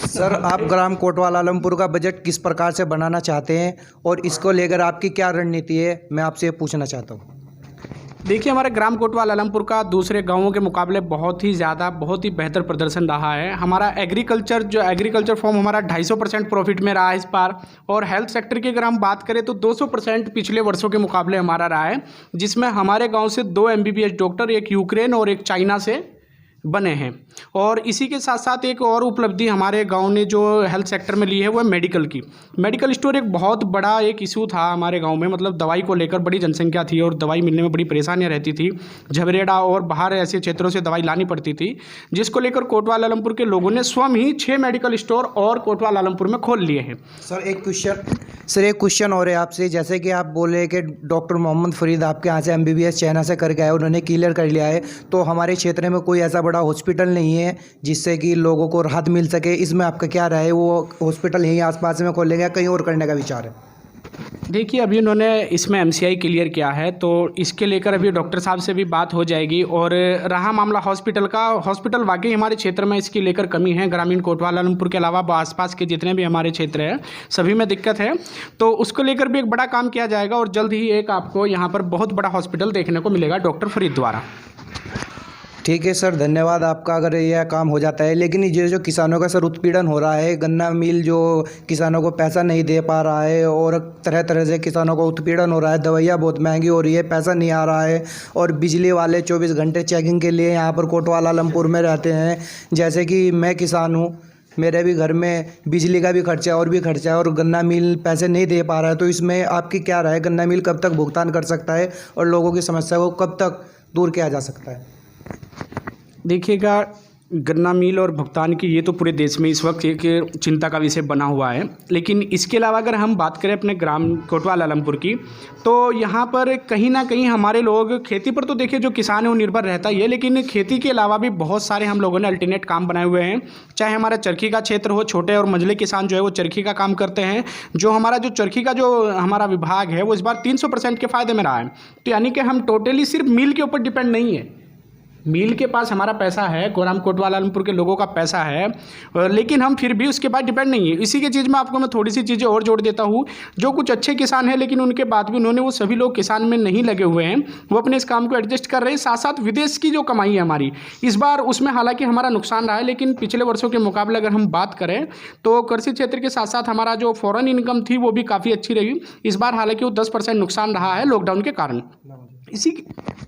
Sir, आप ग्राम कोतवाल आलमपुर का budget किस प्रकार से बनाना चाहते हैं और इसको लेकर आपकी क्या रणनीति है, मैं आपसे ये पूछना चाहता हूँ। देखिए, हमारे ग्राम कोतवाल आलमपुर का दूसरे गांवों के मुकाबले बहुत ही बेहतर प्रदर्शन रहा है। हमारा एग्रीकल्चर फॉर्म हमारा 250% प्रॉफिट में रहा है इस बार। और हेल्थ सेक्टर की अगर हम बात करें तो 200% पिछले वर्षों के मुकाबले हमारा रहा है, जिसमें हमारे गांव से 2 MBBS डॉक्टर, एक यूक्रेन और एक चाइना से बने हैं। और इसी के साथ साथ एक और उपलब्धि हमारे गांव ने जो हेल्थ सेक्टर में ली है वो है मेडिकल की। मेडिकल स्टोर एक बहुत बड़ा एक इशू था हमारे गांव में, मतलब दवाई को लेकर बड़ी जनसंख्या थी और दवाई मिलने में बड़ी परेशानियां रहती थी। झबरेड़ा और बाहर ऐसे क्षेत्रों से दवाई लानी पड़ती थी, जिसको लेकर कोतवाल आलमपुर के लोगों ने स्वयं ही 6 मेडिकल स्टोर और कोतवाल आलमपुर में खोल लिए हैं। सर, एक क्वेश्चन और है आपसे। जैसे कि आप बोले कि डॉक्टर मोहम्मद फरीद आपके यहाँ से MBBS चाइना से करके आए, उन्होंने क्लियर कर लिया है, तो हमारे क्षेत्र में कोई ऐसा बड़ा हॉस्पिटल नहीं है जिससे कि लोगों को राहत मिल सके। इसमें आपका क्या राय है? वो हॉस्पिटल यहीं आसपास में खोलेंगे या कहीं और करने का विचार है? देखिए, अभी उन्होंने इसमें MCI क्लियर किया है, तो इसके लेकर अभी डॉक्टर साहब से भी बात हो जाएगी। और रहा मामला हॉस्पिटल का, हॉस्पिटल वाकई हमारे क्षेत्र में इसकी लेकर कमी है। ग्रामीण कोतवाल आलमपुर के अलावा आसपास के जितने भी हमारे क्षेत्र हैं सभी में दिक्कत है, तो उसको लेकर भी एक बड़ा काम किया जाएगा और जल्द ही एक आपको यहाँ पर बहुत बड़ा हॉस्पिटल देखने को मिलेगा डॉक्टर फरीद द्वारा। ठीक है सर, धन्यवाद आपका अगर यह काम हो जाता है। लेकिन ये जो किसानों का सर उत्पीड़न हो रहा है, गन्ना मिल जो किसानों को पैसा नहीं दे पा रहा है और तरह तरह से किसानों को उत्पीड़न हो रहा है, दवाइयाँ बहुत महंगी हो रही है, पैसा नहीं आ रहा है, और बिजली वाले 24 घंटे चेकिंग के लिए यहाँ पर कोतवाल आलमपुर में रहते हैं। जैसे कि मैं किसान हूँ, मेरे भी घर में बिजली का भी खर्चा और भी खर्चा है, और गन्ना मिल पैसे नहीं दे पा रहा है। तो इसमें आपकी क्या राय है? गन्ना मिल कब तक भुगतान कर सकता है और लोगों की समस्या को कब तक दूर किया जा सकता है? देखिएगा, गन्ना मिल और भुगतान की ये तो पूरे देश में इस वक्त एक चिंता का विषय बना हुआ है। लेकिन इसके अलावा अगर हम बात करें अपने ग्राम कोतवाल आलमपुर की, तो यहाँ पर कहीं ना कहीं हमारे लोग खेती पर, तो देखिए जो किसान है वो निर्भर रहता ही है, लेकिन खेती के अलावा भी बहुत सारे हम लोगों ने अल्टरनेट काम बनाए हुए हैं। चाहे हमारा चरखी का क्षेत्र हो, छोटे और मझले किसान जो है वो चरखी का काम करते हैं। जो हमारा जो चरखी का जो हमारा विभाग है वो इस बार 300% के फ़ायदे में रहा है। तो यानी कि हम टोटली सिर्फ मिल के ऊपर डिपेंड नहीं है। मिल के पास हमारा पैसा है, ग्राम कोतवाल आलमपुर के लोगों का पैसा है, लेकिन हम फिर भी उसके बाद डिपेंड नहीं है। इसी के चीज़ में आपको मैं थोड़ी सी चीज़ें और जोड़ देता हूँ। जो कुछ अच्छे किसान हैं लेकिन उनके बाद भी उन्होंने, वो सभी लोग किसान में नहीं लगे हुए हैं, वो अपने इस काम को एडजस्ट कर रहे हैं। साथ साथ विदेश की जो कमाई है हमारी इस बार, उसमें हालांकि हमारा नुकसान रहा है, लेकिन पिछले वर्षों के मुकाबले अगर हम बात करें तो कृषि क्षेत्र के साथ साथ हमारा जो फॉरेन इनकम थी वो भी काफ़ी अच्छी रही। इस बार हालांकि वो 10% नुकसान रहा है लॉकडाउन के कारण। इसी